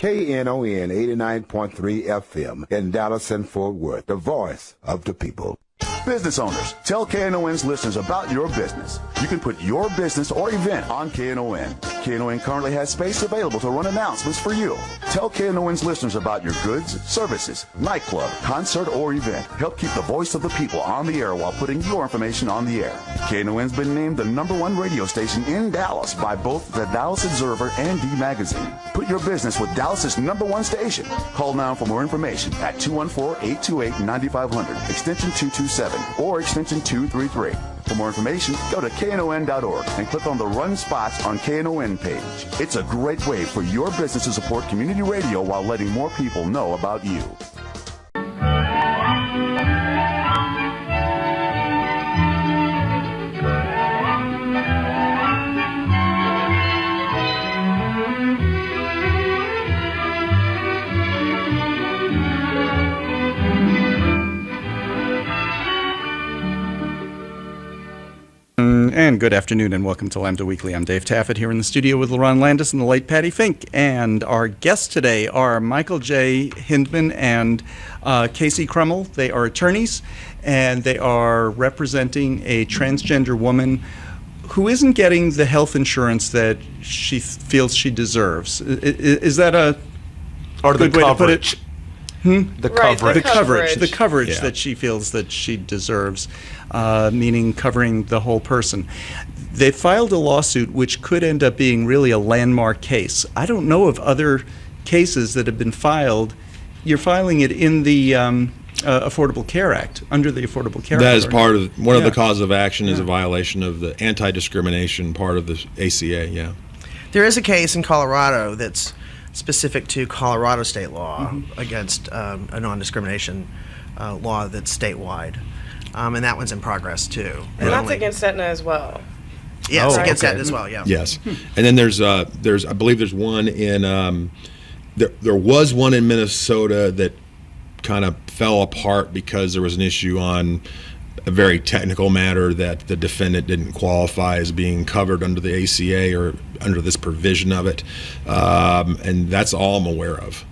KNON 89.3 FM in Dallas and Fort Worth, the voice of the people. Business owners, tell KNON's listeners about your business. You can put your business or event on KNON. KNON currently has space available to run announcements for you. Tell KNON's listeners about your goods, services, nightclub, concert, or event. Help keep the voice of the people on the air while putting your information on the air. KNON's been named the #1 radio station in Dallas by both the Dallas Observer and D Magazine. Put your business with Dallas's #1 station. Call now for more information at 214-828-9500, extension 227, or extension 233. For more information, go to KNON.org and click on the Run Spots on KNON page. It's a great way for your business to support community radio while letting more people know about you. And good afternoon and welcome to Lambda Weekly. I'm Dave Taffet here in the studio with Lerone Landis and the late Patti Fink. And our guests today are Michael J. Hindman and Kasey Krummel. They are attorneys and they are representing a transgender woman who isn't getting the health insurance that she feels she deserves. Is that a good way to put it? The coverage. The coverage that she feels that she deserves, meaning covering the whole person. They filed a lawsuit which could end up being really a landmark case. I don't know of other cases that have been filed. You're filing it in the Affordable Care Act, under the Affordable Care Act. That is part of one of the causes of action is a violation of the anti-discrimination part of the ACA, There is a case in Colorado that's specific to Colorado state law against a non-discrimination law that's statewide. And that one's in progress, too. And that's against Aetna as well. Yes, against Aetna as well, Yes. And then there's I believe there's one in, there was one in Minnesota that kind of fell apart because there was an issue on a very technical matter that the defendant didn't qualify as being covered under the ACA or under this provision of it. And that's all I'm aware of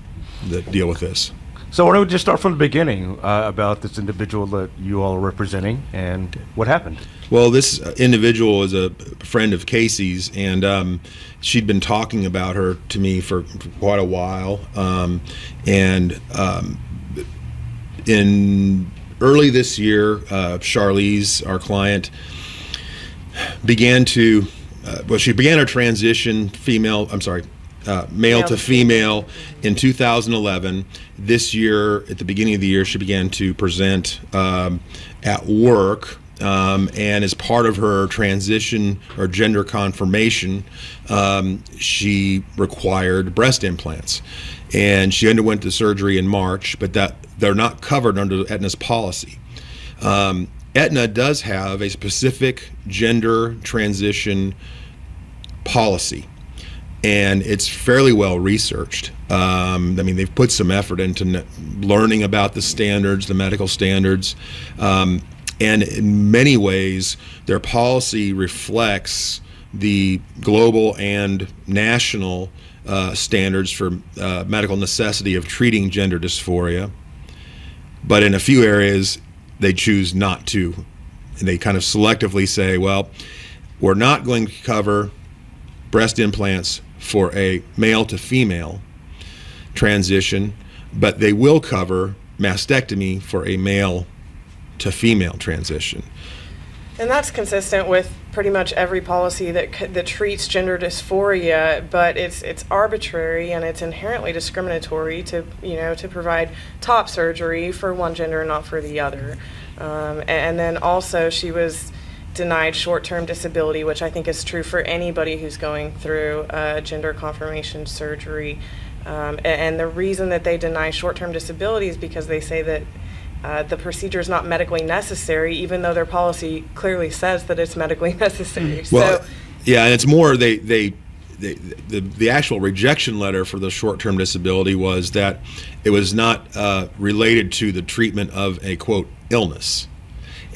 that deal with this. So why don't we just start from the beginning about this individual that you all are representing and what happened? Well, this individual is a friend of Kasey's, and she'd been talking about her to me for quite a while. In early this year, Charlize, our client, began her transition male to female in 2011. This year, at the beginning of the year, she began to present at work, and as part of her transition or gender confirmation, she required breast implants. And she underwent the surgery in March, but that they're not covered under Aetna's policy. Aetna does have a specific gender transition policy, and it's fairly well researched. They've put some effort into learning about the standards, the medical standards, and in many ways, their policy reflects the global and national standards for medical necessity of treating gender dysphoria. But in a few areas, they choose not to. And they kind of selectively say, well, we're not going to cover breast implants for a male to female transition, but they will cover mastectomy for a male to female transition. And that's consistent with pretty much every policy that treats gender dysphoria, but it's arbitrary and it's inherently discriminatory to provide top surgery for one gender and not for the other. And then also she was denied short-term disability, which I think is true for anybody who's going through gender confirmation surgery. And the reason that they deny short-term disability is because they say that the procedure is not medically necessary, even though their policy clearly says that it's medically necessary. Well, and it's more the actual rejection letter for the short-term disability was that it was not related to the treatment of a, quote, illness.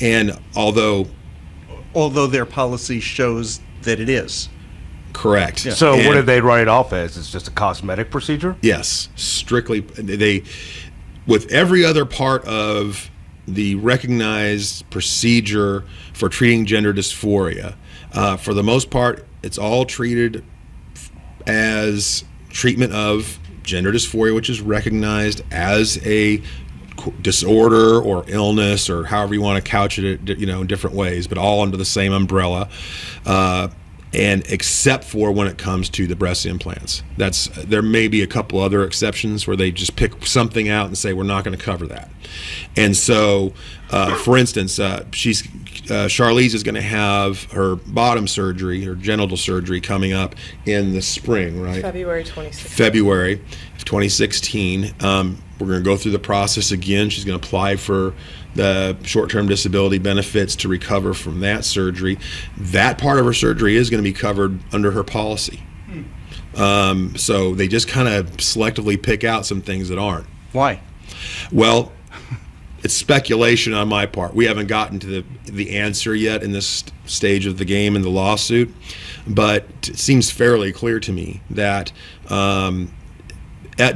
And although their policy shows that it is. Correct. So what And- did they write it off as? It's just a cosmetic procedure? Yes, strictly. They, with every other part of the recognized procedure for treating gender dysphoria, for the most part, it's all treated as treatment of gender dysphoria, which is recognized as a disorder or illness, or however you want to couch it, in different ways, but all under the same umbrella. And except for when it comes to the breast implants, there may be a couple other exceptions where they just pick something out and say we're not going to cover that. And so, for instance, Charlize is going to have her bottom surgery, her genital surgery, coming up in the spring, right? February 2016. February of 2016. We're going to go through the process again. She's going to apply for the short-term disability benefits to recover from that surgery. That part of her surgery is going to be covered under her policy. So they just kind of selectively pick out some things that aren't. Why? Well, it's speculation on my part. We haven't gotten to the answer yet in this stage of the game in the lawsuit, but it seems fairly clear to me that Aetna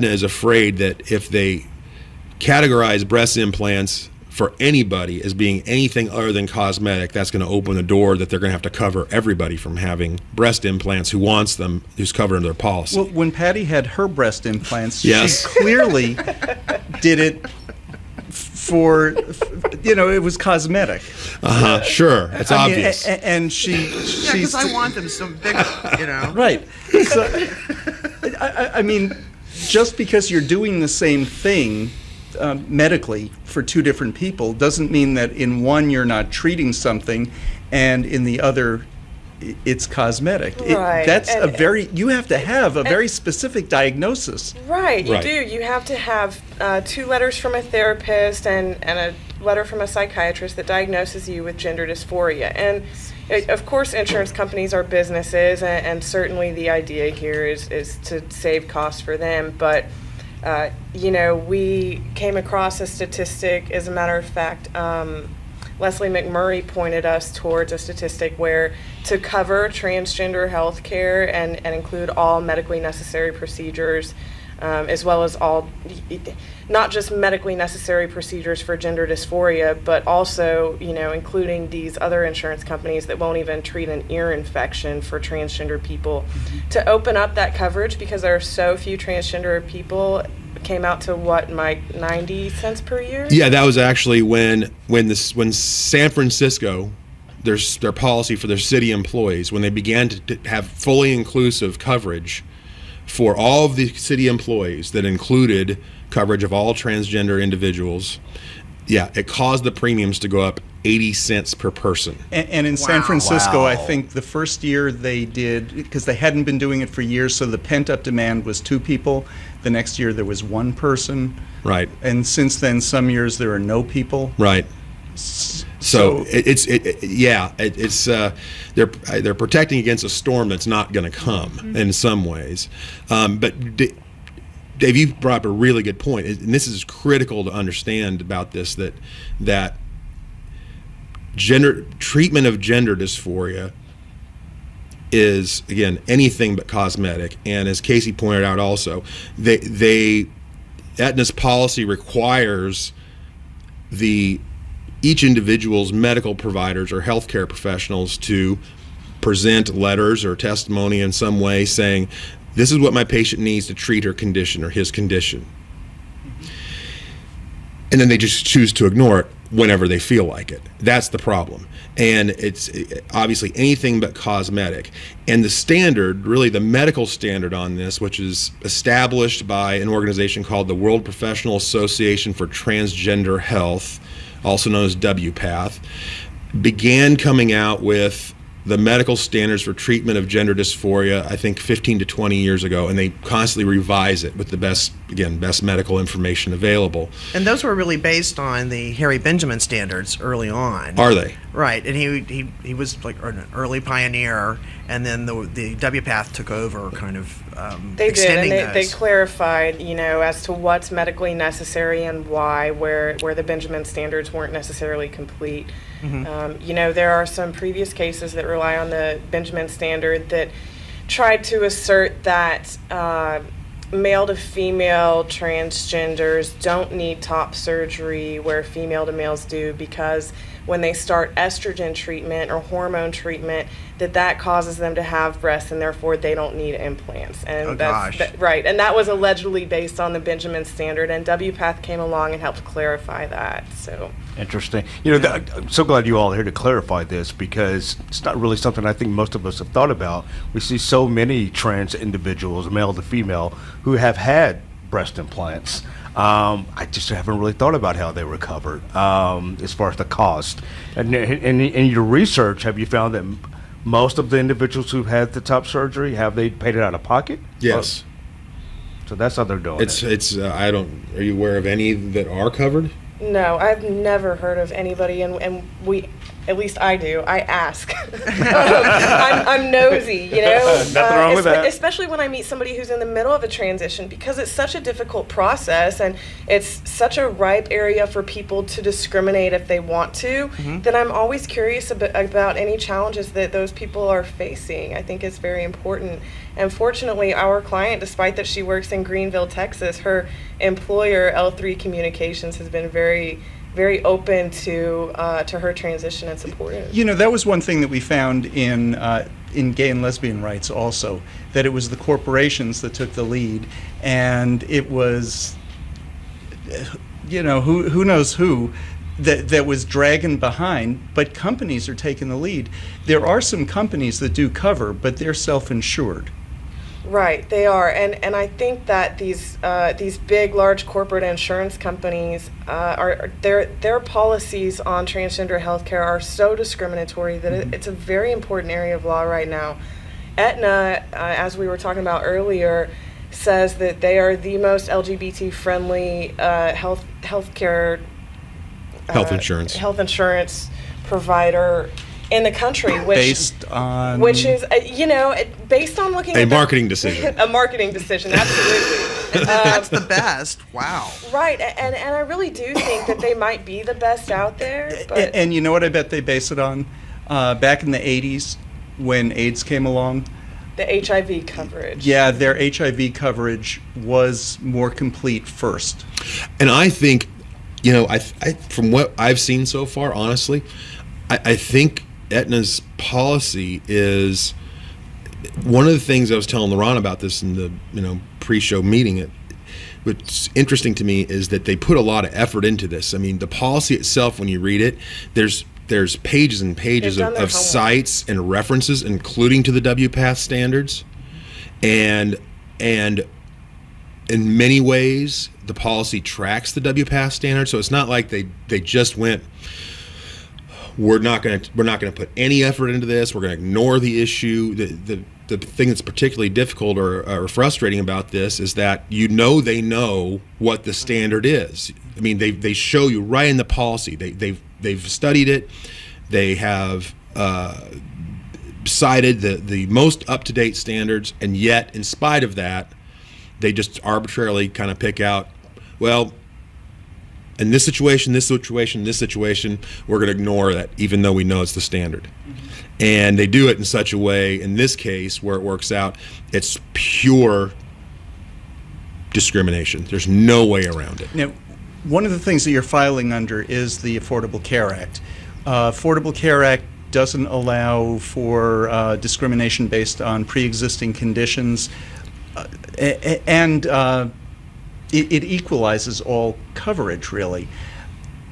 is afraid that if they categorize breast implants for anybody as being anything other than cosmetic, that's going to open the door that they're going to have to cover everybody from having breast implants who wants them, who's covered under their policy. Well, when Patti had her breast implants, Yes. she clearly did it for, it was cosmetic. Sure, it's I mean, obvious. and she, Yeah, she's because I want them so bigger, right. So, I mean, just because you're doing the same thing medically for two different people doesn't mean that in one you're not treating something, and in the other it's cosmetic. Right. That's And- you have to have a very specific diagnosis. Right, you Right. do. You have to have 2 letters from a therapist and a letter from a psychiatrist that diagnoses you with gender dysphoria. And of course, insurance companies are businesses, and certainly the idea here is to save costs for them. But we came across a statistic. As a matter of fact, Leslie McMurray pointed us towards a statistic where to cover transgender health care and include all medically necessary procedures, as well as all, not just medically necessary procedures for gender dysphoria, but also, including these other insurance companies that won't even treat an ear infection for transgender people. To open up that coverage, because there are so few transgender people, came out to what, Mike, 90 cents per year? Yeah, that was actually when San Francisco, their policy for their city employees, when they began to have fully inclusive coverage for all of the city employees that included coverage of all transgender individuals, yeah, it caused the premiums to go up 80 cents per person. And in San Francisco, I Wow. think the first year they did, because they hadn't been doing it for years, so the pent-up demand was 2 people. The next year there was 1 person. Right, And since then, some years there are no people. right. So they're protecting against a storm that's not going to come in some ways. But Dave, you brought up a really good point, and this is critical to understand about this, that treatment of gender dysphoria is, again, anything but cosmetic. And as Kasey pointed out also, Aetna's policy requires each individual's medical providers or healthcare professionals to present letters or testimony in some way saying, this is what my patient needs to treat her condition or his condition. And then they just choose to ignore it whenever they feel like it. That's the problem. And it's obviously anything but cosmetic. And the standard, really the medical standard on this, which is established by an organization called the World Professional Association for Transgender Health, also known as WPATH, began coming out with the medical standards for treatment of gender dysphoria, I think 15 to 20 years ago, and they constantly revise it with the best medical information available. And those were really based on the Harry Benjamin standards early on. Are they? Right, and he was like an early pioneer, and then the WPATH took over, kind of They did, extending and they those. clarified, as to what's medically necessary and why, where the Benjamin standards weren't necessarily complete. There are some previous cases that rely on the Benjamin standard that tried to assert that male to female transgenders don't need top surgery where female to males do, because when they start estrogen treatment or hormone treatment, that causes them to have breasts and therefore they don't need implants. And right. And that was allegedly based on the Benjamin Standard, and WPATH came along and helped clarify that. So interesting. You know, I'm so glad you all are here to clarify this, because it's not really something I think most of us have thought about. We see so many trans individuals, male to female, who have had breast implants. I just haven't really thought about how they were covered as far as the cost. And in your research, have you found that most of the individuals who had the top surgery, have they paid it out of pocket? Yes. So that's how they're doing it. It's I don't. Are you aware of any that are covered? No, I've never heard of anybody, and we, at least I do, I ask. I'm nosy, you know. Nothing wrong with that. Especially when I meet somebody who's in the middle of a transition, because it's such a difficult process, and it's such a ripe area for people to discriminate if they want to, that I'm always curious about any challenges that those people are facing. I think it's very important. And fortunately, our client, despite that she works in Greenville, Texas, her employer, L3 Communications, has been very, very open to her transition and supportive. You know, that was one thing that we found in gay and lesbian rights also, that it was the corporations that took the lead, and it was, you know, who knows who that was dragging behind, but companies are taking the lead. There are some companies that do cover, but they're self-insured. Right, they are, and I think that these big, large corporate insurance companies their policies on transgender healthcare are so discriminatory that it's a very important area of law right now. Aetna, as we were talking about earlier, says that they are the most LGBT-friendly health insurance provider in the country, which is based on looking at marketing decision. A marketing decision, absolutely. That's the best. Wow. Right, and I really do think that they might be the best out there. But and you know what I bet they base it on? Back in the 80s, when AIDS came along, the HIV coverage. Yeah, their HIV coverage was more complete first. And I think, you know, I from what I've seen so far, honestly, I think Aetna's policy is one of the things I was telling Leron about this in the pre-show meeting. What's interesting to me is that they put a lot of effort into this. I mean, the policy itself, when you read it, there's pages and pages of sites and references, including to the WPATH standards, and in many ways the policy tracks the WPATH standards. So it's not like they just went, we're not going to put any effort into this. We're going to ignore the issue. The thing that's particularly difficult or frustrating about this is that they know what the standard is. I mean, they show you right in the policy. They've studied it. They have cited the most up-to-date standards, and yet, in spite of that, they just arbitrarily kind of pick out, well, in this situation, we're going to ignore that, even though we know it's the standard. And they do it in such a way, in this case, where it works out, it's pure discrimination. There's no way around it. Now, one of the things that you're filing under is the Affordable Care Act. Affordable Care Act doesn't allow for discrimination based on pre-existing conditions, and it equalizes all coverage, really.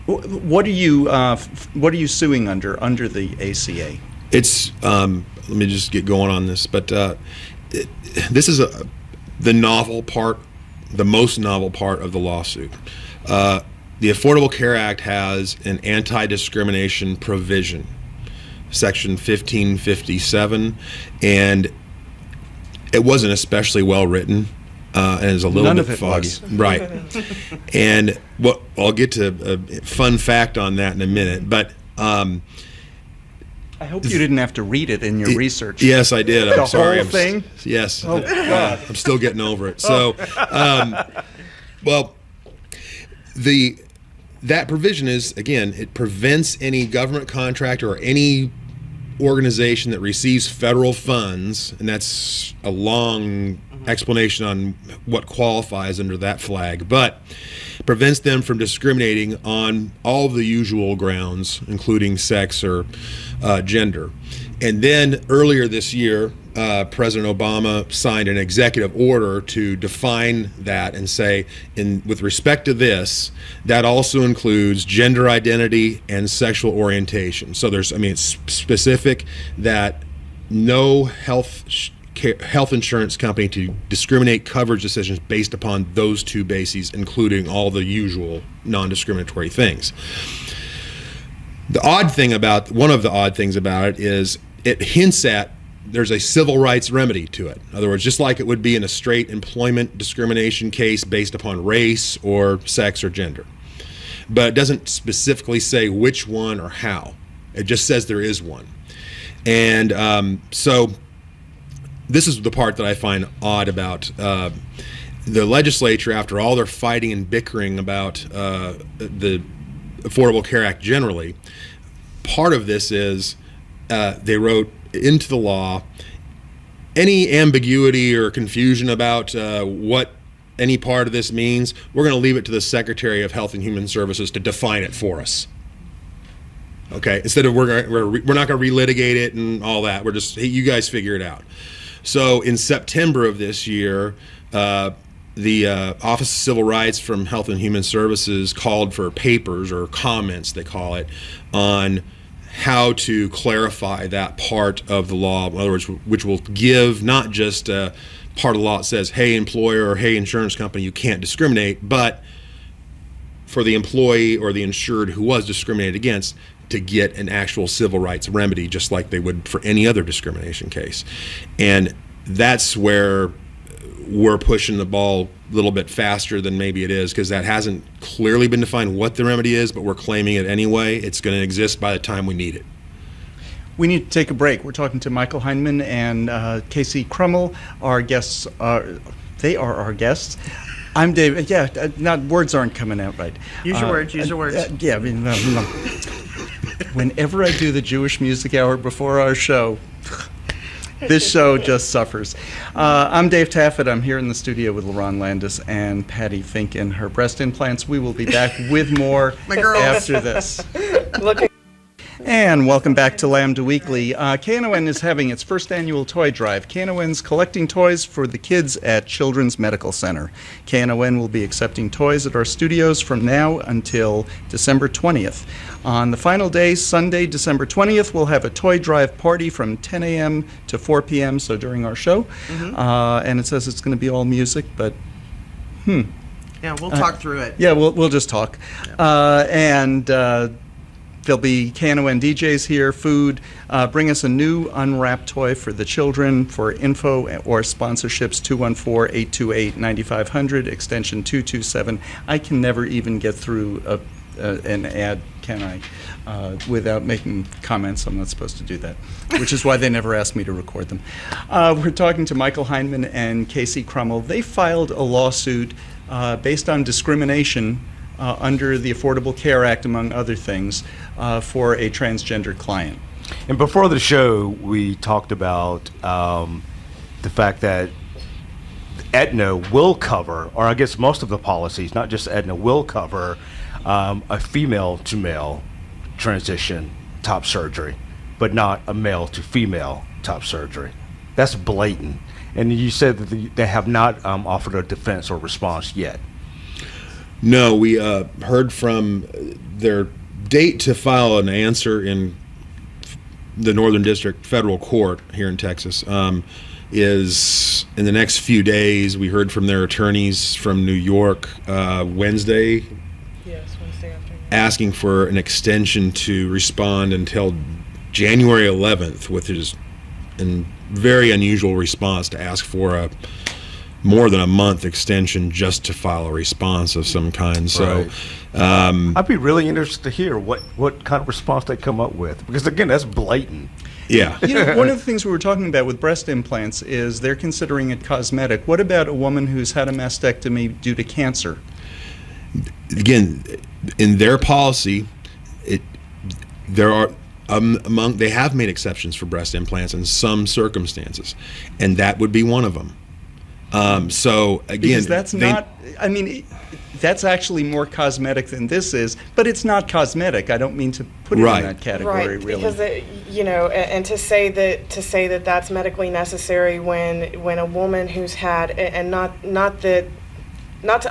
What are you suing under the ACA? It's let me just get going on this, but this is the most novel part of the lawsuit. The Affordable Care Act has an anti-discrimination provision, Section 1557, and it wasn't especially well written. And it's a little bit foggy, right? And I'll get to a fun fact on that in a minute. But I hope you didn't have to read it in your research. Yes, I did. I'm sorry. The whole thing. Yes. Oh God. I'm still getting over it. So, that provision is, again, it prevents any government contractor or any organization that receives federal funds, and that's a long explanation on what qualifies under that flag, but prevents them from discriminating on all of the usual grounds, including sex or gender. And then earlier this year, President Obama signed an executive order to define that and say, with respect to this, that also includes gender identity and sexual orientation. So it's specific that no health insurance company to discriminate coverage decisions based upon those two bases, including all the usual non-discriminatory things. One of the odd things about it is it hints at there's a civil rights remedy to it. In other words, just like it would be in a straight employment discrimination case based upon race or sex or gender. But it doesn't specifically say which one or how. It just says there is one. And so this is the part that I find odd about the legislature, after all their fighting and bickering about the Affordable Care Act generally. Part of this is they wrote into the law any ambiguity or confusion about what any part of this means, we're going to leave it to the Secretary of Health and Human Services to define it for us. Okay, instead of we're not going to relitigate it and all that. We're just, hey, you guys figure it out. So in September of this year, the Office of Civil Rights from Health and Human Services called for papers, or comments they call it, on how to clarify that part of the law. In other words, which will give not just part of the law that says, hey, employer, or hey, insurance company, you can't discriminate, but for the employee or the insured who was discriminated against to get an actual civil rights remedy, just like they would for any other discrimination case. And that's where we're pushing the ball a little bit faster than maybe it is, because that hasn't clearly been defined what the remedy is, but we're claiming it anyway. It's going to exist by the time we need it. We need to take a break. We're talking to Michael Hindman and Kasey Krummel. Our guests are our guests. I'm David. Yeah, words aren't coming out right. Use your words. Use your words. Yeah, I mean, whenever I do the Jewish Music Hour before our show, this show just suffers. I'm Dave Taffet. I'm here in the studio with Lerone Landis and Patti Fink and her breast implants. We will be back with more after this. And welcome back to Lambda Weekly. KNON is having its first annual toy drive. KNON's collecting toys for the kids at Children's Medical Center. KNON will be accepting toys at our studios from now until December 20th. On the final day, Sunday, December 20th, we'll have a toy drive party from 10 a.m. to 4 p.m., so during our show. Mm-hmm. And it says it's going to be all music, but Yeah, we'll talk through it. Yeah, we'll just talk. Yeah. There'll be KNON DJs here, food. Bring us a new unwrapped toy for the children. For info or sponsorships, 214-828-9500, extension 227. I can never even get through an ad, can I, without making comments. I'm not supposed to do that, which is why they never asked me to record them. We're talking to Michael Hindman and Kasey Krummel. They filed a lawsuit based on discrimination under the Affordable Care Act, among other things, for a transgender client. And before the show, we talked about the fact that Aetna will cover, or I guess most of the policies, not just Aetna, will cover a female-to-male transition top surgery, but not a male-to-female top surgery. That's blatant. And you said that they have not offered a defense or response yet. No, we heard from their date to file an answer in the Northern District Federal Court here in Texas is in the next few days. We heard from their attorneys from New York Wednesday. Yes, Wednesday afternoon. Asking for an extension to respond until January 11th, which is a very unusual response to ask for a more than a month extension just to file a response of some kind. So I'd be really interested to hear what kind of response they come up with, because again, that's blatant. Yeah. One of the things we were talking about with breast implants is they're considering it cosmetic. What about a woman who's had a mastectomy due to cancer? Again, in their policy, there are They have made exceptions for breast implants in some circumstances, and that would be one of them. So again, because that's not. I mean, that's actually more cosmetic than this is, but it's not cosmetic. I don't mean to put it in that category, right? Really. Because and to say that that's medically necessary when a woman who's had, and not to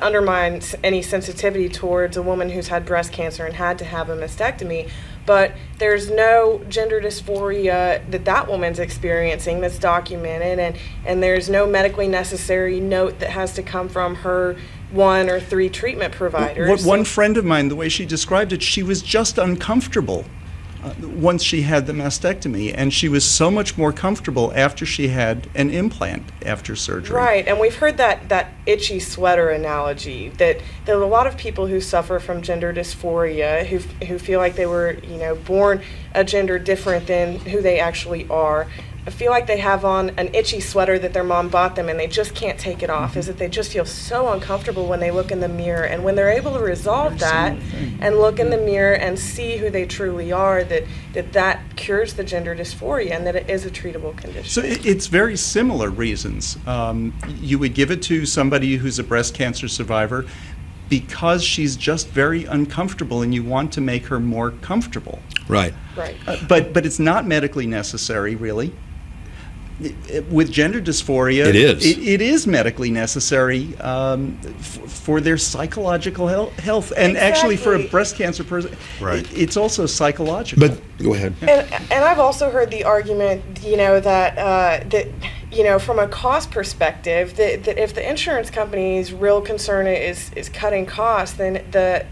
undermine any sensitivity towards a woman who's had breast cancer and had to have a mastectomy, but there's no gender dysphoria that woman's experiencing that's documented, and there's no medically necessary note that has to come from her 1 or 3 treatment providers. One friend of mine, the way she described it, she was just uncomfortable once she had the mastectomy, and she was so much more comfortable after she had an implant after surgery. Right, and we've heard that itchy sweater analogy, that there are a lot of people who suffer from gender dysphoria, who feel like they were born a gender different than who they actually are. I feel like they have on an itchy sweater that their mom bought them and they just can't take it off, is that they just feel so uncomfortable when they look in the mirror. And when they're able to resolve that and look in the mirror and see who they truly are, that cures the gender dysphoria and that it is a treatable condition. So it's very similar reasons. You would give it to somebody who's a breast cancer survivor because she's just very uncomfortable and you want to make her more comfortable. Right. Right. But it's not medically necessary, really. With gender dysphoria, it is. It is medically necessary for their psychological health, and actually for a breast cancer person, it's also psychological. But go ahead. And I've also heard the argument, that from a cost perspective, that if the insurance company's real concern is cutting costs, then the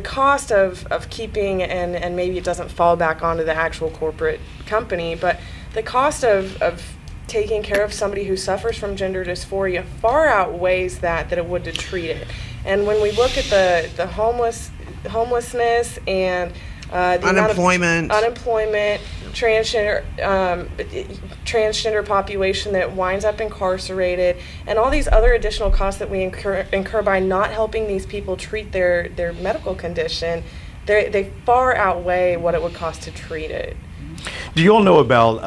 cost of keeping, and maybe it doesn't fall back onto the actual corporate company, but the cost of taking care of somebody who suffers from gender dysphoria far outweighs that it would to treat it. And when we look at the homelessness and the unemployment, transgender population that winds up incarcerated, and all these other additional costs that we incur by not helping these people treat their medical condition, they far outweigh what it would cost to treat it. Do you all know about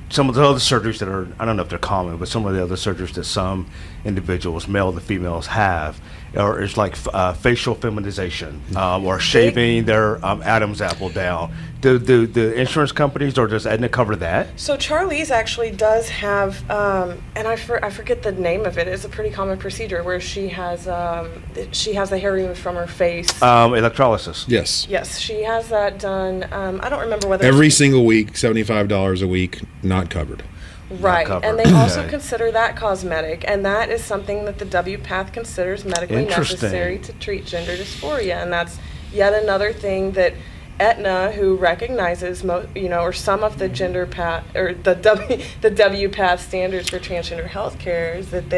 some of the other surgeries that are, I don't know if they're common, but some of the other surgeries that some individuals, male to females, have, or it's like facial feminization, or shaving their Adam's apple down. Do the insurance companies, or does Aetna cover that? So Charlize actually does have, and I forget the name of it. It's a pretty common procedure where she has the hair removed from her face. Electrolysis. Yes. Yes, she has that done. I don't remember whether every single week, $75 a week, not covered. Right, and they also consider that cosmetic, and that is something that the WPATH considers medically necessary to treat gender dysphoria, and that's yet another thing that Aetna, who recognizes or some of the gender path or the WPATH standards for transgender healthcare, is that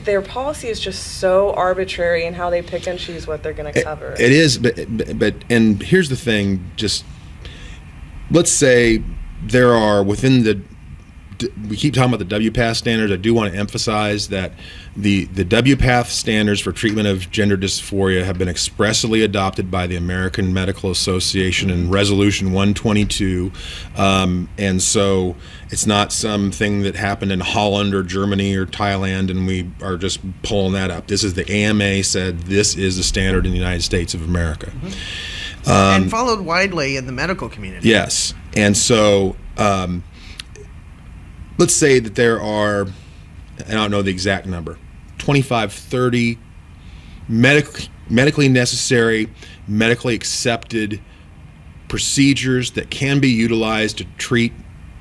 their policy is just so arbitrary in how they pick and choose what they're going to cover. It is, but and here's the thing: just let's say there are within we keep talking about the WPATH standards. I do want to emphasize that the WPATH standards for treatment of gender dysphoria have been expressly adopted by the American Medical Association in Resolution 122, and so it's not something that happened in Holland or Germany or Thailand, and we are just pulling that up. This is the AMA said this is the standard in the United States of America. Mm-hmm. And followed widely in the medical community. Yes, and so let's say that there are, I don't know the exact number, 25, 30 medically necessary, medically accepted procedures that can be utilized to treat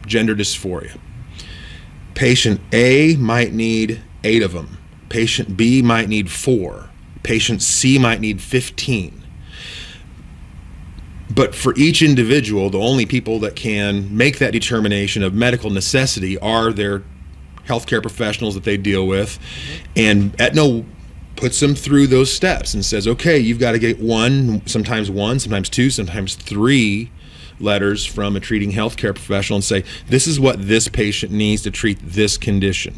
gender dysphoria. Patient A might need 8 of them. Patient B might need 4. Patient C might need 15. But for each individual, the only people that can make that determination of medical necessity are their healthcare professionals that they deal with. And Aetna puts them through those steps and says, okay, you've got to get sometimes 2, sometimes 3 letters from a treating healthcare professional and say, this is what this patient needs to treat this condition.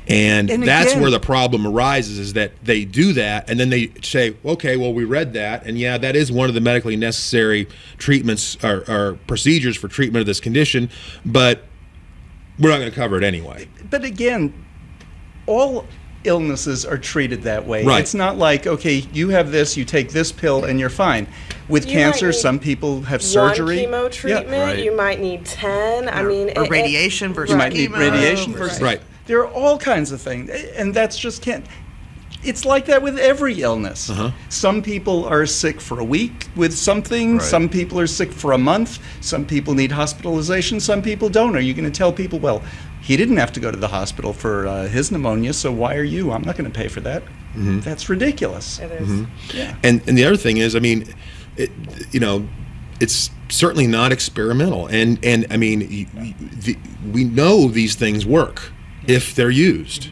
And And that's again- where the problem arises, is that they do that, and then they say, okay, well, we read that, and yeah, that is one of the medically necessary treatments or procedures for treatment of this condition, but we're not going to cover it anyway. But again, all illnesses are treated that way. Right. It's not like, okay, you have this, you take this pill, and you're fine. With You cancer, might need some people have surgery. One chemo treatment, right. you might need 10. I mean, or radiation versus You might need chemo. radiation versus. Right. There are all kinds of things, and that's just can't. It's like that with every illness. Some people are sick for a week with something. Right. Some people are sick for a month. Some people need hospitalization. Some people don't. Are you going to tell people, well, he didn't have to go to the hospital for his pneumonia, so why are you? I'm not going to pay for that. That's ridiculous. It is. Yeah. And the other thing is, I mean, it's certainly not experimental, and I mean, we know these things work if they're used.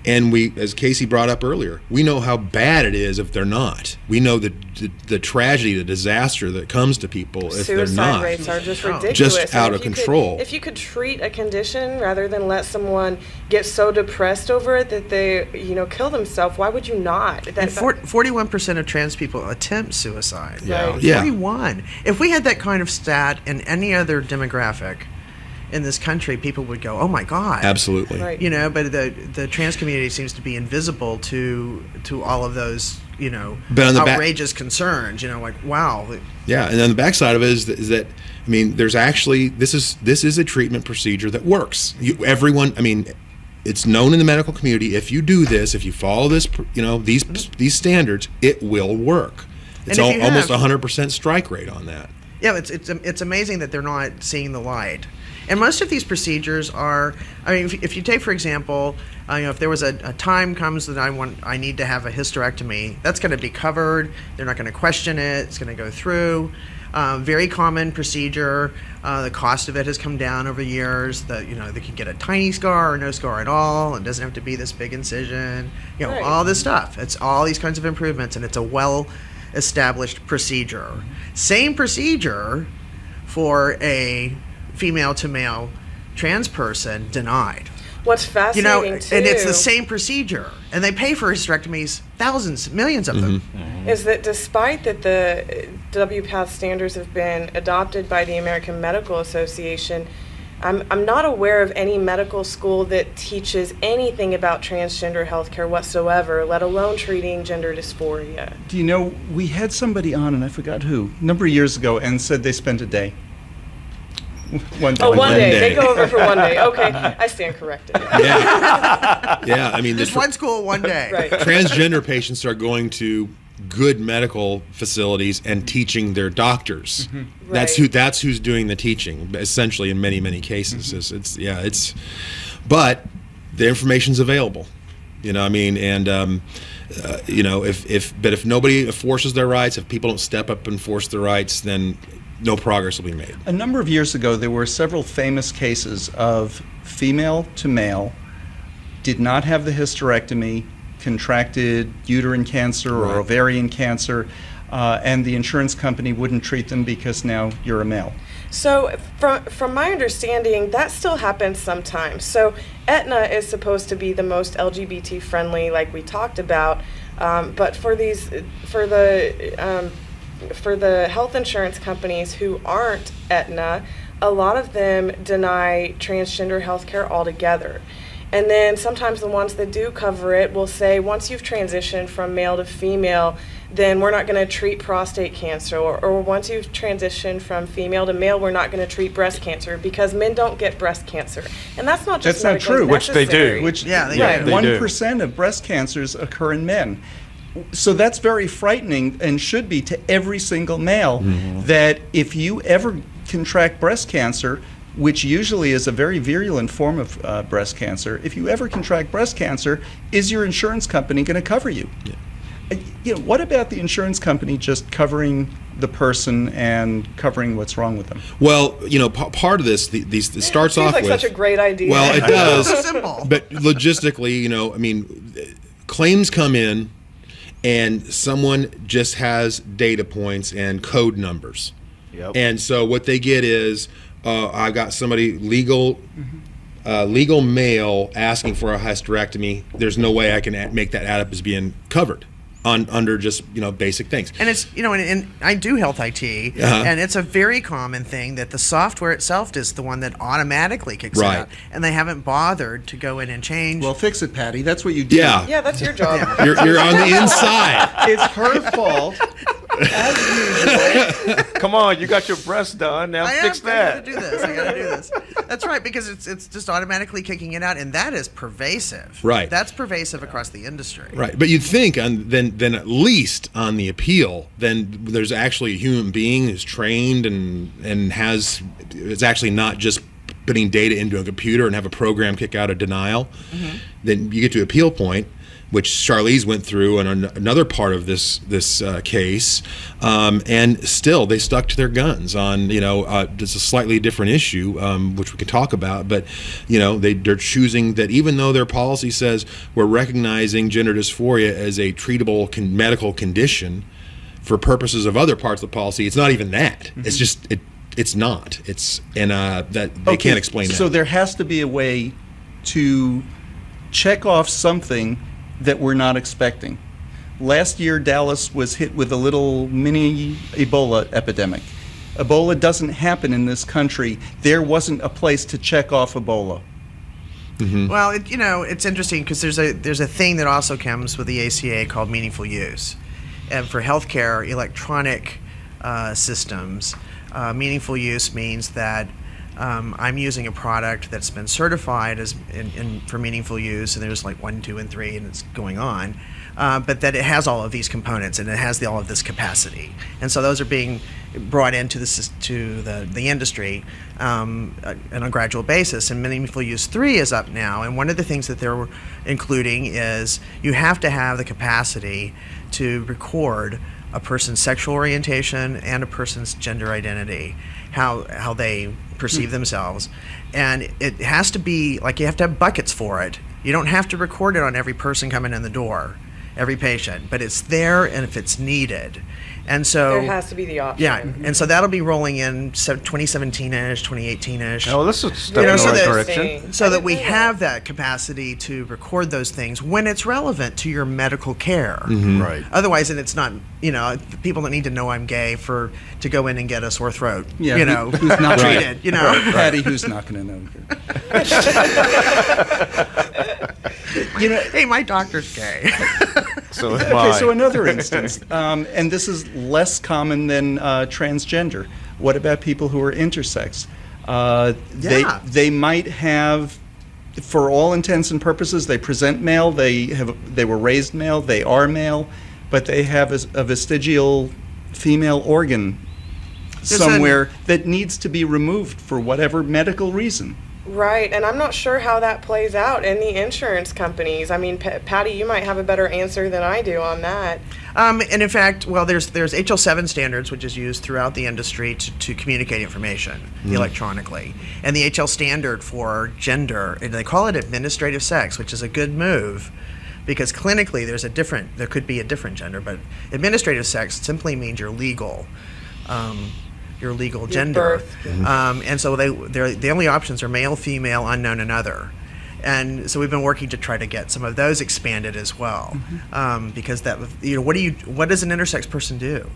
And we, as Casey brought up earlier, we know how bad it is if they're not. We know the tragedy, the disaster that comes to people if they're Suicide not. rates are just ridiculous. Just And out if of you could- control. if you could treat a condition rather than let someone get so depressed over it that they, kill themselves, why would you not? And 41% of trans people attempt suicide. Right. Yeah. 41. If we had that kind of stat in any other demographic in this country, people would go, "Oh my God!" Absolutely. Right. But the trans community seems to be invisible to all of those But on the back- outrageous concerns. Like wow. Yeah, and then the backside of it is that, I mean, there's actually this is a treatment procedure that works. Everyone, I mean, it's known in the medical community. If you do this, if you follow this, these standards, it will work. It's And if you almost have- 100% strike rate on that. Yeah, it's amazing that they're not seeing the light. And most of these procedures are, I mean, if you take, for example, if there was a time comes that I need to have a hysterectomy, that's going to be covered. They're not going to question it. It's going to go through. Very common procedure. The cost of it has come down over years. They can get a tiny scar or no scar at all. It doesn't have to be this big incision. Right. All this stuff. It's all these kinds of improvements, and it's a well-established procedure. Same procedure for a female to male trans person denied. What's fascinating too, And it's the same procedure, and they pay for hysterectomies, thousands, millions of them. is that despite that the WPATH standards have been adopted by the American Medical Association, I'm not aware of any medical school that teaches anything about transgender healthcare whatsoever, let alone treating gender dysphoria. Do you know, we had somebody on, and I forgot who, a number of years ago, and said they spent a day. One day. Oh, one day. day. They go over for one day. Okay, I stand corrected. Yeah, I mean, Just one school, one day. Right. transgender patients are going to good medical facilities and teaching their doctors. Right. That's who's doing the teaching, essentially, in many cases. But the information's available. I mean, and if nobody enforces their rights, if people don't step up and enforce their rights, then no progress will be made. A number of years ago, there were several famous cases of female to male, did not have the hysterectomy, contracted uterine cancer or Right. ovarian cancer, and the insurance company wouldn't treat them because now you're a male. So, from my understanding, that still happens sometimes. So, Aetna is supposed to be the most LGBT friendly, like we talked about, but for the health insurance companies who aren't Aetna, a lot of them deny transgender health care altogether. And then sometimes the ones that do cover it will say, once you've transitioned from male to female, then we're not going to treat prostate cancer. Or once you've transitioned from female to male, we're not going to treat breast cancer because men don't get breast cancer. And that's not just That's not medically true. Which they do. necessary. Which Yeah, they Right. do. 1% of breast cancers occur in men. So that's very frightening and should be to every single male, that if you ever contract breast cancer, which usually is a very virulent form of breast cancer, if you ever contract breast cancer, is your insurance company going to cover you? What about the insurance company just covering the person and covering what's wrong with them? Well, part of this starts Seems off like with such a great idea. Well, it does. Simple. But logistically, I mean, claims come in, and someone just has data points and code numbers. Yep. And so what they get is, I've got somebody legal legal male asking for a hysterectomy, there's no way I can make that add up as being covered under just basic things. And it's and I do health IT, and it's a very common thing that the software itself is the one that automatically kicks it out, and they haven't bothered to go in and change. Well, fix it, Patty. That's what you do. Yeah, that's your job. You're on the inside. It's her fault. As usual. Come on, you got your breast done. Now fix that. I gotta do this. That's right, because it's just automatically kicking it out, and that is pervasive. Right. That's pervasive across the industry. Right. But you'd think then at least on the appeal, then there's actually a human being who's trained and it's actually not just putting data into a computer and have a program kick out a denial. Then you get to appeal point, which Charlize went through on another part of this case, and still they stuck to their guns on it's a slightly different issue, which we can talk about, but they're choosing that even though their policy says we're recognizing gender dysphoria as a treatable medical condition, for purposes of other parts of the policy, it's not even that. It's just it's not. That they can't explain that. So there has to be a way to check off something that we're not expecting. Last year, Dallas was hit with a little mini Ebola epidemic. Ebola doesn't happen in this country. There wasn't a place to check off Ebola. Well, it's interesting because there's a thing that also comes with the ACA called meaningful use, and for healthcare electronic systems, meaningful use means that I'm using a product that's been certified as for meaningful use, and there's like 1, 2, and 3, and it's going on, but that it has all of these components and it has all of this capacity, and so those are being brought into the industry on a gradual basis. And meaningful use 3 is up now, and one of the things that they're including is you have to have the capacity to record a person's sexual orientation and a person's gender identity, how they perceive themselves, and it has to be like you have to have buckets for it. You don't have to record it on every person coming in the door, every patient, but it's there, and if it's needed. And so There has to be the option. yeah, and so that'll be rolling in 2017-ish, 2018-ish. Oh, this is a step in the right direction. So that we have that capacity to record those things when it's relevant to your medical care. Right. Otherwise, and it's not, people don't need to know I'm gay to go in and get a sore throat, Yeah, who's not treated, Patty, who's not going to know? Hey, my doctor's gay. So is Okay, mine. so another instance, and this is less common than transgender. What about people who are intersex? Yeah. They might have, for all intents and purposes, they present male. They were raised male. They are male, but they have a vestigial female organ somewhere that needs to be removed for whatever medical reason. Right, and I'm not sure how that plays out in the insurance companies. I mean, Patty, you might have a better answer than I do on that. And in fact, there's HL7 standards, which is used throughout the industry to communicate information electronically. And the HL standard for gender, and they call it administrative sex, which is a good move, because clinically there could be a different gender, but administrative sex simply means you're legal. Your legal gender, and so the only options are male, female, unknown, and other, and so we've been working to try to get some of those expanded as well, because what does an intersex person do?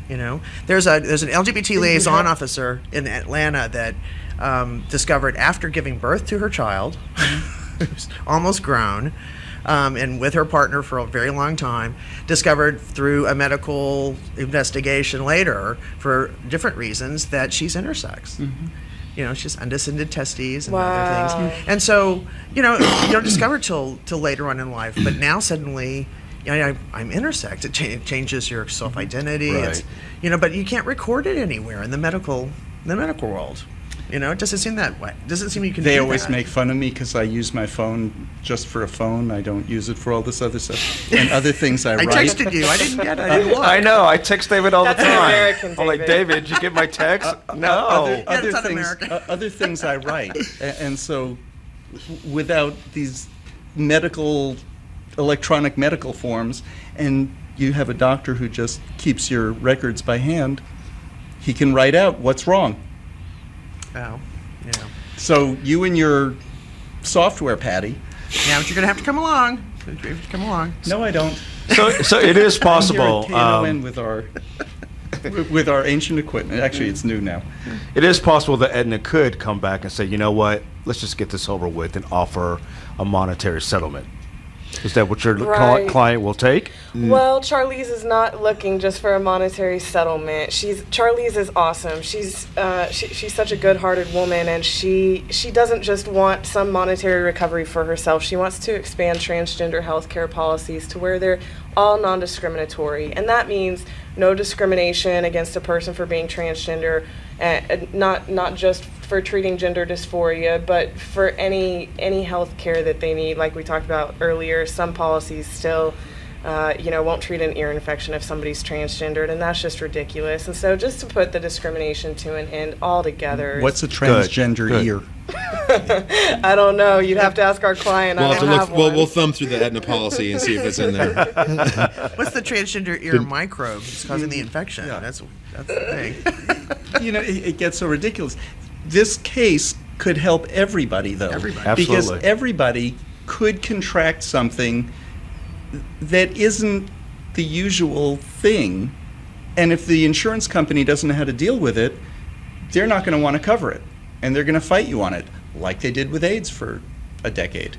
There's an LGBT liaison officer in Atlanta that discovered after giving birth to her child, who's almost grown, and with her partner for a very long time, discovered through a medical investigation later for different reasons that she's intersex. She's undescended testes and other things. And so, you don't discover till later on in life, but now suddenly, I'm intersex. It changes your self-identity. Right. But you can't record it anywhere in the medical world. It doesn't seem that way. It doesn't seem you can do that. They always make fun of me because I use my phone just for a phone. I don't use it for all this other stuff and other things I write. I texted you. I didn't get it. I didn't look. I know. I text David all That's the time. American, I'm like, David. David, did you get my text? No. Other it's not things, American. other things I write, and so without these electronic medical forms, and you have a doctor who just keeps your records by hand, he can write out what's wrong. Oh, yeah. So you and your software, Patti. Yeah, but you're gonna have to come along. No, I don't. So it is possible. I'm here at KNON with our ancient equipment. Actually, it's new now. It is possible that Aetna could come back and say, you know what, let's just get this over with and offer a monetary settlement. Is that what your Right. client will take? Well, Charlize is not looking just for a monetary settlement. Charlize is awesome. She's such a good-hearted woman, and she doesn't just want some monetary recovery for herself. She wants to expand transgender healthcare policies to where they're all non-discriminatory, and that means no discrimination against a person for being transgender, and not just for treating gender dysphoria, but for any health care that they need. Like we talked about earlier, some policies still won't treat an ear infection if somebody's transgendered, and that's just ridiculous. And so just to put the discrimination to an end altogether. What's a transgender Good. ear? I don't know. You'd have to ask our client. I don't have one. We'll thumb through the Aetna policy and see if it's in there. What's the transgender ear microbe that's causing the infection? That's the thing. It gets so ridiculous. This case could help everybody, though. Everybody. Because Absolutely. everybody could contract something that isn't the usual thing. And if the insurance company doesn't know how to deal with it, they're not going to want to cover it. And they're going to fight you on it, like they did with AIDS for a decade.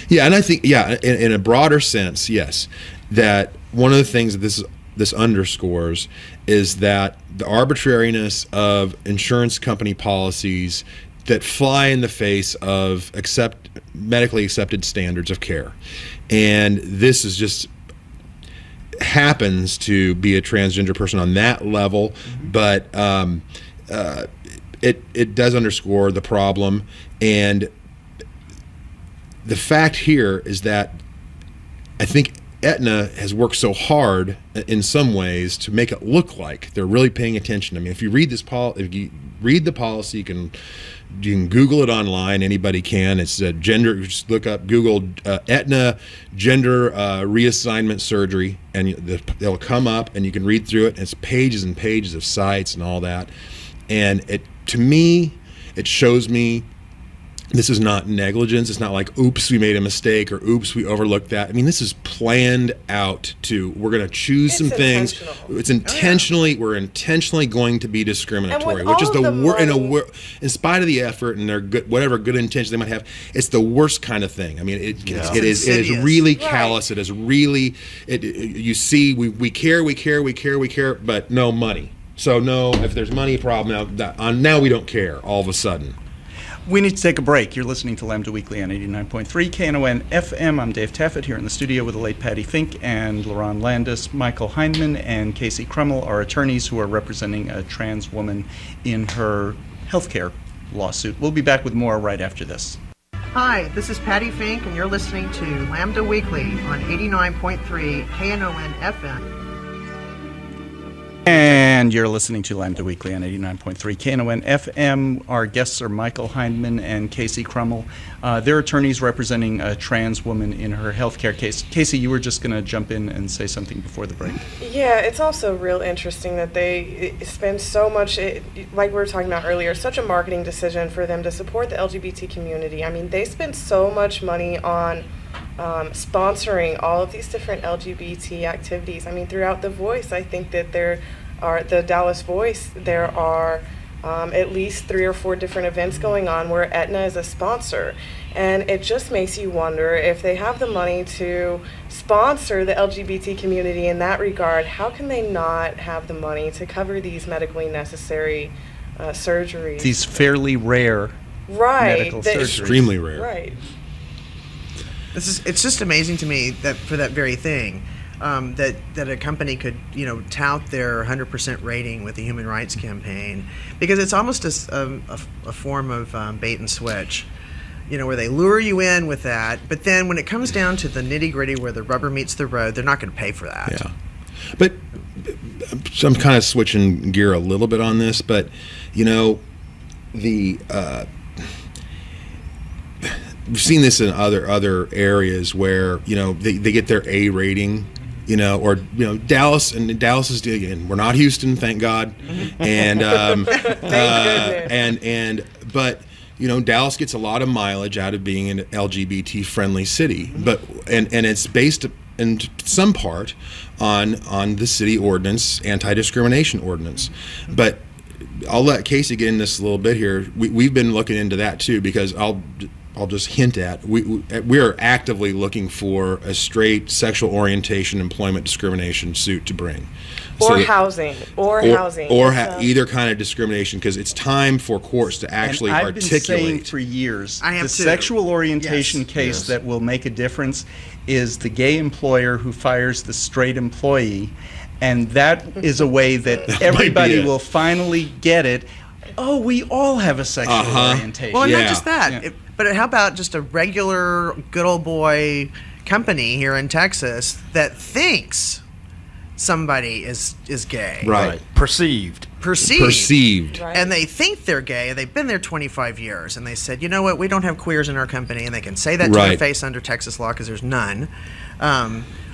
Yeah, and I think, in a broader sense, yes, that one of the things that this underscores is that the arbitrariness of insurance company policies that fly in the face of medically accepted standards of care. And this is just happens to be a transgender person on that level, but it does underscore the problem. And the fact here is that I think Aetna has worked so hard in some ways to make it look like they're really paying attention. I mean, if you read the policy, you can Google it online. Anybody can. It's gender. Just look up Google Aetna gender reassignment surgery, and they'll come up, and you can read through it. It's pages and pages of sites and all that. And to me, it shows me this is not negligence. It's not like, oops, we made a mistake, or oops, we overlooked that. I mean, this is planned out we're going to choose some things. It's intentionally, we're intentionally going to be discriminatory, which is in spite of the effort and their whatever good intentions they might have, it's the worst kind of thing. I mean, it is really callous. It is really, you see, we care, but no money. So no, if there's money problem, now we don't care all of a sudden. We need to take a break. You're listening to Lambda Weekly on 89.3 KNON-fm. I'm Dave Taffet here in the studio with the late Patti Fink and Lerone Landis. Michael Hindman and Kasey Krummel are attorneys who are representing a trans woman in her healthcare lawsuit. We'll be back with more right after this. Hi, this is Patti Fink, and you're listening to Lambda Weekly on 89.3 KNON-fm. And you're listening to Lambda Weekly on 89.3 KNON-fm. Our guests are Michael Hindman and Kasey Krummel. They're attorneys representing a trans woman in her healthcare case. Kasey, you were just going to jump in and say something before the break. Yeah, it's also real interesting that they spend so much, like we were talking about earlier, such a marketing decision for them to support the LGBT community. I mean, they spend so much money on sponsoring all of these different LGBT activities. I mean, throughout The Voice, I think that the Dallas Voice, there are at least 3 or 4 different events going on where Aetna is a sponsor. And it just makes you wonder, if they have the money to sponsor the LGBT community in that regard, how can they not have the money to cover these medically necessary surgeries? These fairly rare medical surgeries. Extremely rare. Right. It's just amazing to me that for that very thing, that a company could tout their 100% rating with the Human Rights Campaign, because it's almost a form of bait and switch, where they lure you in with that, but then when it comes down to the nitty gritty where the rubber meets the road, they're not going to pay for that. Yeah, but so I'm kind of switching gear a little bit on this, but we've seen this in other areas where they get their A rating, or Dallas is digging. We're not Houston, thank God, and but Dallas gets a lot of mileage out of being an LGBT friendly city, but and it's based in some part on the city ordinance, anti-discrimination ordinance. But I'll let Kasey get in this a little bit here. We've been looking into that too, because I'll just hint at we are actively looking for a straight sexual orientation employment discrimination suit to bring. Housing. Either kind of discrimination, because it's time for courts to actually I've articulate. been saying for years, I have the too. sexual orientation Yes. case that will make a difference is the gay employer who fires the straight employee, and that is a way that everybody it. will finally get it. Oh, we all have a sexual orientation. Well, Yeah. not just that, Yeah. but how about just a regular good old boy company here in Texas that thinks somebody is gay, Right. Perceived. Perceived. Right. and they think they're gay. They've been there 25 years, and they said, you know what, we don't have queers in our company, and they can say that to their Right. face under Texas law because there's none.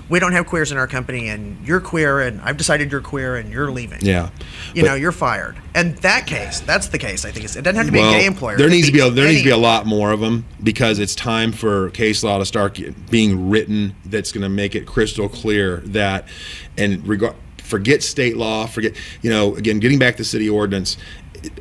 We don't have queers in our company, and you're queer, and I've decided you're queer, and you're leaving. Yeah. You're fired. And that's the case. I think it doesn't have to be a gay employer. There It needs to could be a any- lot more of them, because it's time for case law to start being written that's going to make it crystal clear that, and forget state law, again, getting back to city ordinance,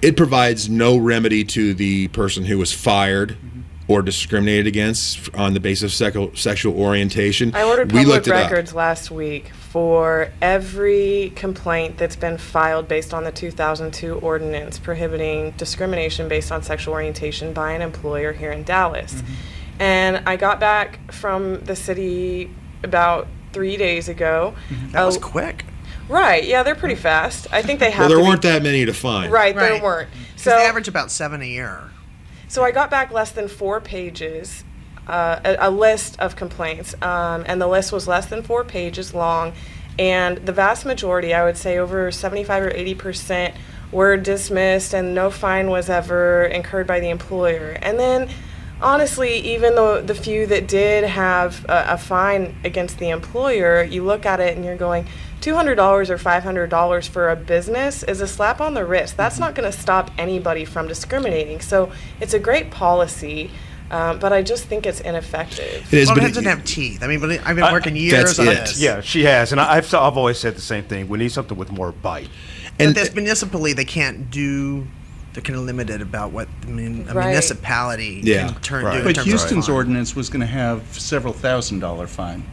it provides no remedy to the person who was fired or discriminated against on the basis of sexual orientation. I ordered We public looked it up. records last week for every complaint that's been filed based on the 2002 ordinance prohibiting discrimination based on sexual orientation by an employer here in Dallas. And I got back from the city about 3 days ago. That was quick. Right, yeah, they're pretty fast. I think they have Well, there to be- weren't that many to find. Right, there Right. weren't. So they average about 7 a year. So I got back less than 4 pages, a list of complaints, and the list was less than 4 pages long, and the vast majority, I would say over 75 or 80%, were dismissed, and no fine was ever incurred by the employer. And then, honestly, even though the few that did have a fine against the employer, you look at it and you're going, $200 or $500 for a business is a slap on the wrist. That's not going to stop anybody from discriminating. So it's a great policy, but I just think it's ineffective. It is, Well, but it doesn't have teeth. I mean, but I've been working years that's on it. this. Yeah, she has, and I've always said the same thing. We need something with more bite. But this municipally, they can't do. They're kind of limited about what a Right. municipality Yeah. can do. Right. in But terms of Houston's fine. ordinance was going to have several $1,000 fine.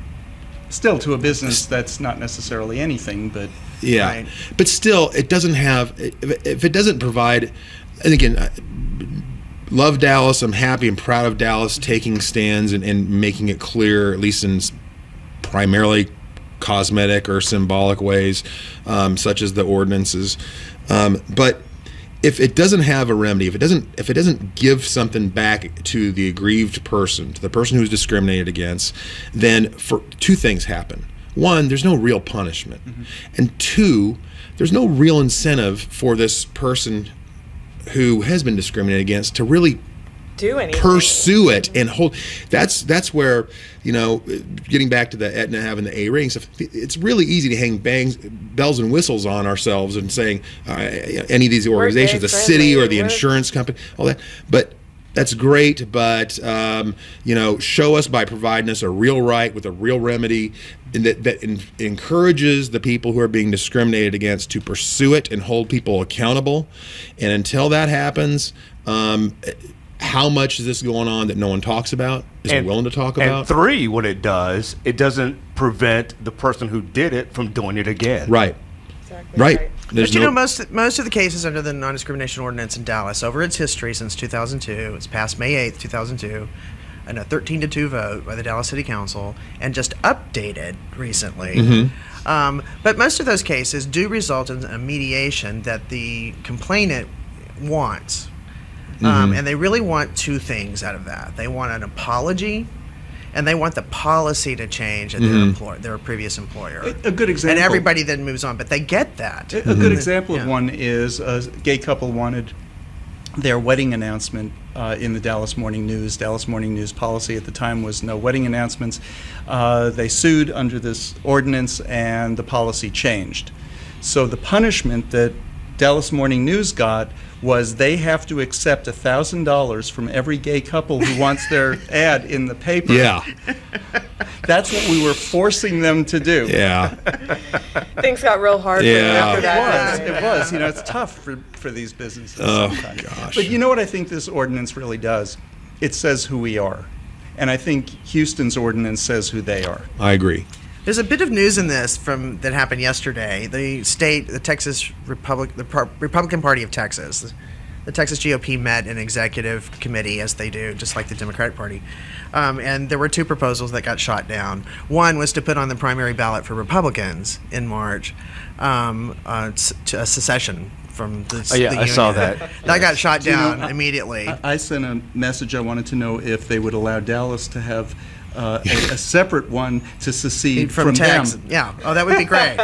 Still, to a business, that's not necessarily anything, but Yeah, Right. but still, it doesn't have. If it doesn't provide, and again, I love Dallas. I'm happy and proud of Dallas taking stands and making it clear, at least in primarily cosmetic or symbolic ways, such as the ordinances. But if it doesn't have a remedy, if it doesn't give something back to the aggrieved person, to the person who's discriminated against, then two things happen. One, there's no real punishment. And two, there's no real incentive for this person who has been discriminated against to really Do anything. pursue it and hold. That's where, getting back to the Aetna having the A rating stuff, it's really easy to hang bells and whistles on ourselves and saying any of these organizations, the city or the insurance company, all that. But that's great, but show us by providing us a real right with a real remedy, and that encourages the people who are being discriminated against to pursue it and hold people accountable. And until that happens, how much is this going on that no one talks about, isn't willing to talk about? And 3, what it does, it doesn't prevent the person who did it from doing it again. Right. Exactly Right. There's But no, most of the cases under the non-discrimination ordinance in Dallas, over its history since 2002, it's passed May 8th, 2002, and a 13-2 vote by the Dallas City Council, and just updated recently. But most of those cases do result in a mediation that the complainant wants. And they really want two things out of that. They want an apology, and they want the policy to change at their previous employer. a good example. And everybody then moves on, but they get that. A good example of Yeah. one is a gay couple wanted their wedding announcement in the Dallas Morning News. Dallas Morning News policy at the time was no wedding announcements. They sued under this ordinance, and the policy changed. So the punishment that Dallas Morning News got was they have to accept $1,000 from every gay couple who wants their ad in the paper. Yeah. That's what we were forcing them to do. Yeah. Things got real hard for Yeah. them after that. It was. It's tough for these businesses Oh, sometimes. gosh. But you know what I think this ordinance really does? It says who we are. And I think Houston's ordinance says who they are. I agree. There's a bit of news in this that happened yesterday. The Republican Party of Texas, the Texas GOP met an executive committee, as they do, just like the Democratic Party. And there were two proposals that got shot down. One was to put on the primary ballot for Republicans in March a secession from the I union. saw that. That got shot You know, down immediately. I sent a message. I wanted to know if they would allow Dallas to have a separate one to secede from Texas. them. Yeah. Oh, that would be great.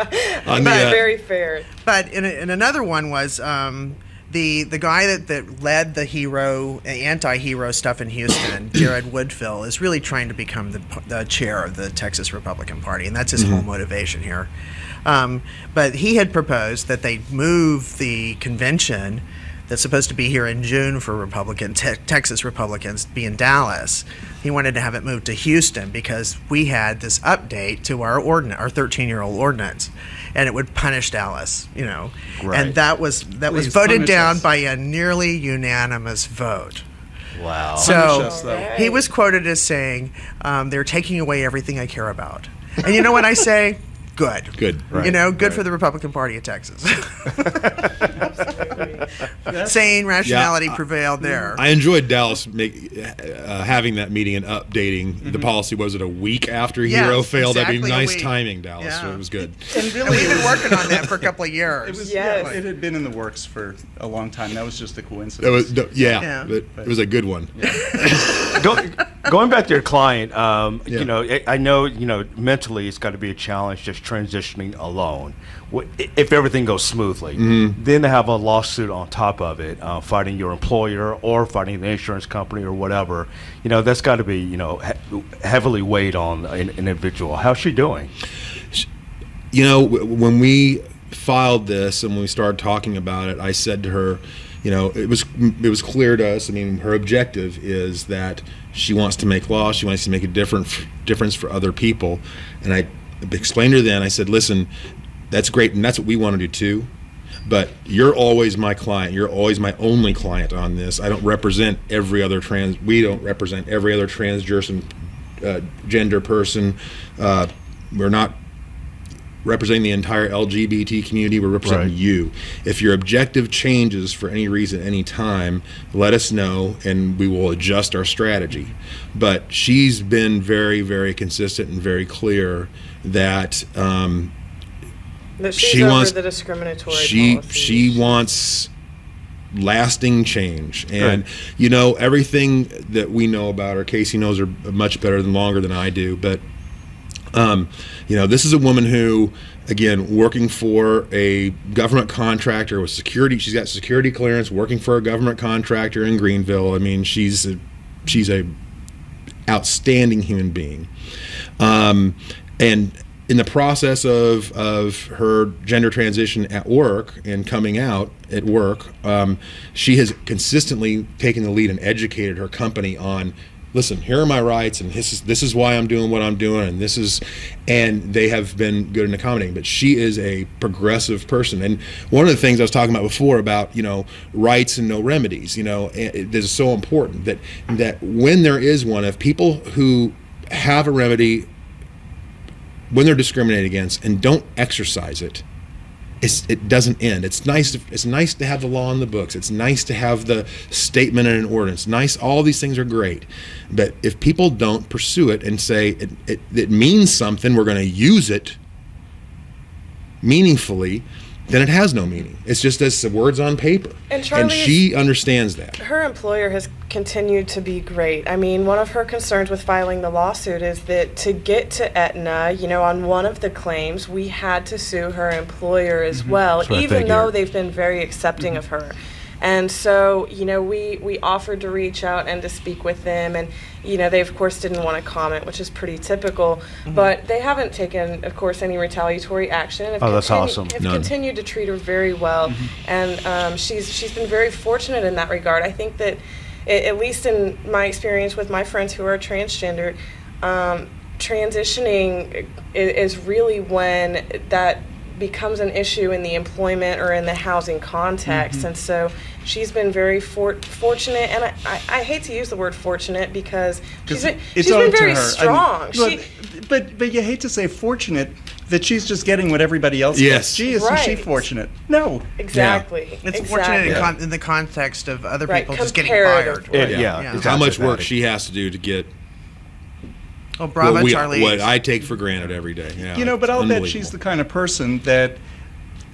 On the, Very fair. But in another one was the guy that led the anti-hero stuff in Houston, Jared Woodfill, is really trying to become the chair of the Texas Republican Party, and that's his whole motivation here. But he had proposed that they move the convention that's supposed to be here in June for Texas Republicans be in Dallas. He wanted to have it moved to Houston because we had this update to our 13-year-old ordinance, and it would punish Dallas, Right. And that was Please voted punish down us. by a nearly unanimous vote. Wow. Punish So us, though. he was quoted as saying, "They're taking away everything I care about." And you know what I say? Good. Good. Good for the Republican Party of Texas. Sane rationality prevailed there. I enjoyed Dallas having that meeting and updating the policy. Was it a week after Yes, Hero failed? I exactly mean, a nice week. timing, Dallas. Yeah. So it was good. And we've been working on that for a couple of years. It was. Yes. It had been in the works for a long time. That was just a It coincidence. was, Yeah. but it was a good one. Going back to your client, Yeah. I know, mentally it's got to be a challenge just transitioning alone. If everything goes smoothly, then to have a lawsuit on top of it, fighting your employer or fighting the insurance company or whatever, that's got to be, heavily weighed on an individual. How's she doing? When we filed this and when we started talking about it, I said to her, it was clear to us. I mean, her objective is that she wants to make law. She wants to make a difference for other people. And I explained to her then, I said, listen, that's great, and that's what we want to do too. But you're always my client. You're always my only client on this. I don't represent every other we don't represent every other gender person. We're not representing the entire LGBT community. We're representing you. If your objective changes for any reason, any time, let us know, and we will adjust our strategy. But she's been very, very consistent and very clear that That she's she over wants the discriminatory she policies. wants lasting change. And everything that we know about her, Kasey knows her much better than longer than I do, but this is a woman who, again, working for a government contractor with security. She's got security clearance, working for a government contractor in Greenville. I mean, she's a outstanding human being. And in the process of her gender transition at work and coming out at work, she has consistently taken the lead and educated her company on, listen, here are my rights, and this is why I'm doing what I'm doing, and they have been good and accommodating. But she is a progressive person, and one of the things I was talking about before about rights and no remedies, it is so important that when there is one, if people who have a remedy when they're discriminated against and don't exercise it, it doesn't end. It's nice to have the law in the books. It's nice to have the statement and an ordinance. Nice, all these things are great. But if people don't pursue it and say it means something, we're going to use it meaningfully, then it has no meaning. It's just as words on paper. And Charlie, she understands that. Her employer has continued to be great. I mean, one of her concerns with filing the lawsuit is that to get to Aetna, on one of the claims, we had to sue her employer as well, That's what I even figured. though they've been very accepting of her. And so, we offered to reach out and to speak with them, and, they of course didn't want to comment, which is pretty typical, but they haven't taken, of course, any retaliatory action. That's awesome. Have continued to treat her very well, and she's been very fortunate in that regard. I think that, at least in my experience with my friends who are transgender, transitioning is really when that becomes an issue in the employment or in the housing context. And so she's been very fortunate, and I hate to use the word fortunate because she's been very strong. But you hate to say fortunate that she's just getting what everybody else gets. Gee, isn't she fortunate? No. Exactly. It's fortunate in the context of other people just getting Comparative. fired. How much work she has to do to get Oh, bravo, Charlie. what I take for granted every day. Yeah, but I'll bet she's the kind of person that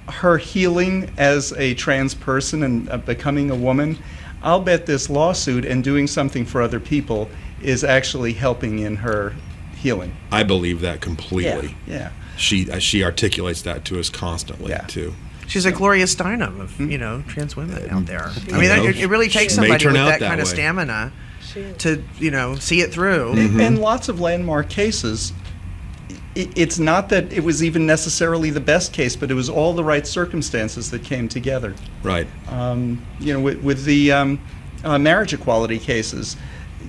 her healing as a trans person and becoming a woman, I'll bet this lawsuit and doing something for other people is actually helping in her healing. I believe that completely. Yeah. She articulates that to us constantly, too. She's a Gloria Steinem of, trans women out there. I mean, it really takes somebody with that kind of stamina to see it through. And lots of landmark cases, it's not that it was even necessarily the best case, but it was all the right circumstances that came together. Right. With the marriage equality cases,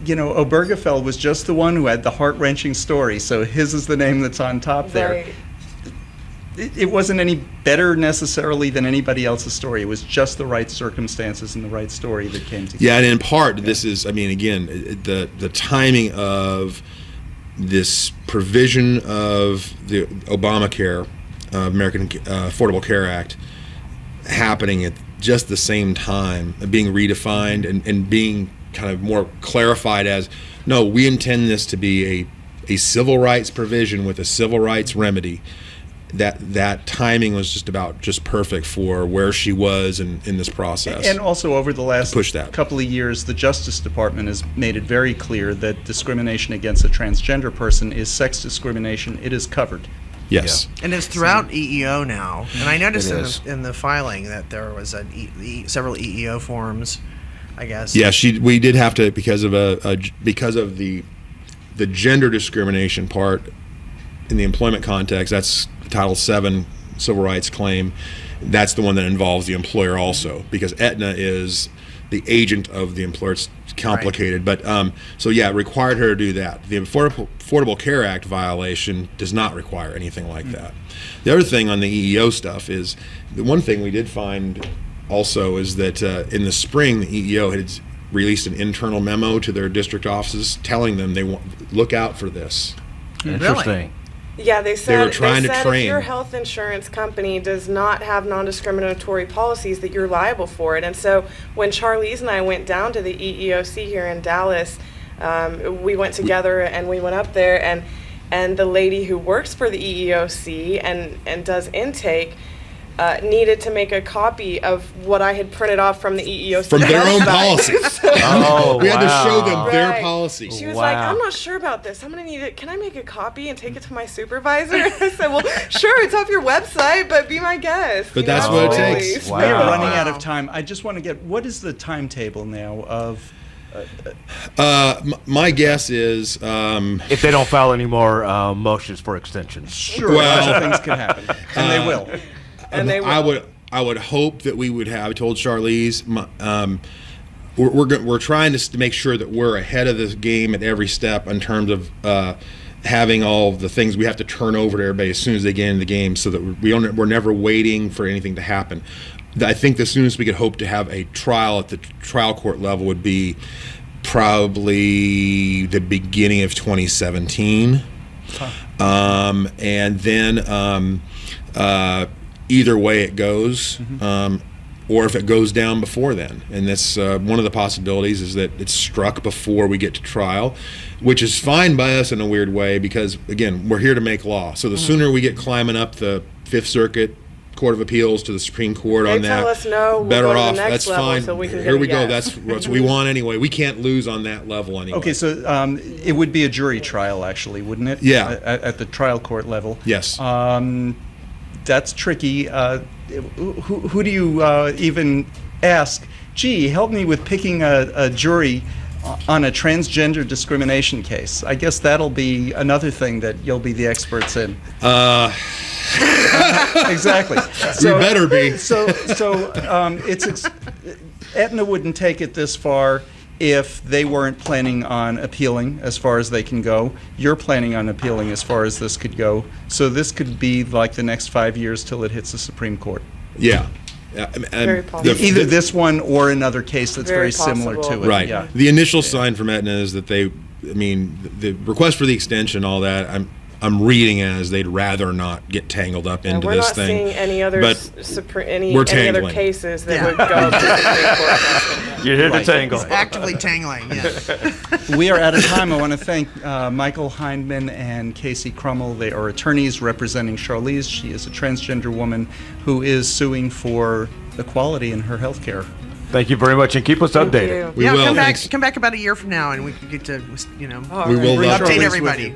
Obergefell was just the one who had the heart-wrenching story, so his is the name that's on top there. Right. It wasn't any better necessarily than anybody else's story. It was just the right circumstances and the right story that came together. Yeah, and in part, this is, again, the timing of this provision of the Obamacare, American Affordable Care Act, happening at just the same time, being redefined and being kind of more clarified as, no, we intend this to be a civil rights provision with a civil rights remedy. That timing was just perfect for where she was in this process. And also over the last that. couple of years, the Justice Department has made it very clear that discrimination against a transgender person is sex discrimination. It is covered. Yes. And it's throughout EEO now. And I noticed in the filing that there was several EEO forms, I guess. Yeah, we did have to, because of the gender discrimination part in the employment context. That's Title VII civil rights claim. That's the one that involves the employer also, because Aetna is the agent of the employer. It's complicated, but so yeah, it required her to do that. The Affordable Care Act violation does not require anything like that. The other thing on the EEO stuff is, the one thing we did find also is that in the spring, the EEO had released an internal memo to their district offices telling them they look out for this. Interesting. Really? Yeah, they said, train. If your health insurance company does not have non-discriminatory policies, that you're liable for it. And so when Charlize and I went down to the EEOC here in Dallas, we went together and we went up there, and the lady who works for the EEOC and does intake needed to make a copy of what I had printed off from the EEOC. From their own policies. We had to show them their Right. policy. She was like, I'm not sure about this. I'm going to need it. Can I make a copy and take it to my supervisor? I said, well, sure, it's off your website, but be my guest. But that's what it takes. We are running out of time. I just want to get, what is the timetable now of... My guess is if they don't file any more motions for extensions. Sure, well, things can happen, and they will. And they will. I would hope that we would have. I told Charlize, we're trying to make sure that we're ahead of the game at every step in terms of having all the things we have to turn over to everybody as soon as they get in the game, so that we're never waiting for anything to happen. I think the soonest we could hope to have a trial at the trial court level would be probably the beginning of 2017, and then either way it goes, or if it goes down before then. And that's one of the possibilities, is that it's struck before we get to trial, which is fine by us in a weird way, because again, we're here to make law. So the sooner we get climbing up the Fifth Circuit Court of Appeals to the Supreme Court on that, tell us no, we'll better go to the off. next That's level fine. so we can Here get we a go. yes. That's what we want anyway. We can't lose on that level anyway. Okay, so it would be a jury trial, actually, wouldn't it? Yeah. At the trial court level. Yes. That's tricky. Who do you even ask gee, help me with picking a jury on a transgender discrimination case. I guess that'll be another thing that you'll be the experts in. Exactly. You better be. So Aetna wouldn't take it this far if they weren't planning on appealing as far as they can go. You're planning on appealing as far as this could go. So this could be like the next 5 years till it hits the Supreme Court. Yeah. Very possible. Either this one or another case that's very Very similar to possible. it. Right. Yeah. The initial sign from Aetna is that the request for the extension, all that, I'm reading as they'd rather not get tangled up into we're this not thing. seeing any other But any we're other tangling. cases that would go to the Supreme Court. You're here to tangle. It's actively tangling. Yes. We are out of time. I want to thank Michael Hindman and Kasey Krummel. They are attorneys representing Charlize. She is a transgender woman who is suing for equality in her health care. Thank you very much, and keep us Thank updated. you. We will. Come back about a year from now, and we can get to, We will update Charlize everybody.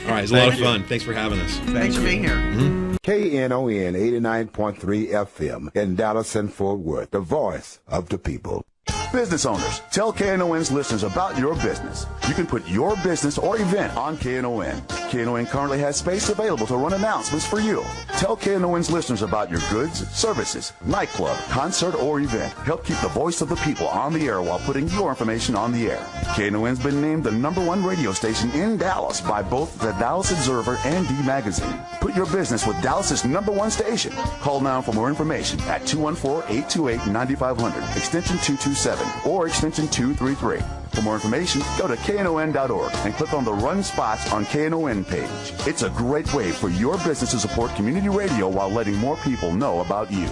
All right, it's a lot of fun. Thanks for having us. Thanks for being here. KNON 89.3 FM in Dallas and Fort Worth, the voice of the people. Business owners, tell KNON's listeners about your business. You can put your business or event on KNON. KNON currently has space available to run announcements for you. Tell KNON's listeners about your goods, services, nightclub, concert, or event. Help keep the voice of the people on the air while putting your information on the air. KNON's been named the #1 radio station in Dallas by both the Dallas Observer and D Magazine. Put your business with Dallas's #1 station. Call now for more information at 214-828-9500, extension 227, or extension 233. For more information, go to KNON.org and click on the Run Spots on KNON page. It's a great way for your business to support community radio while letting more people know about you.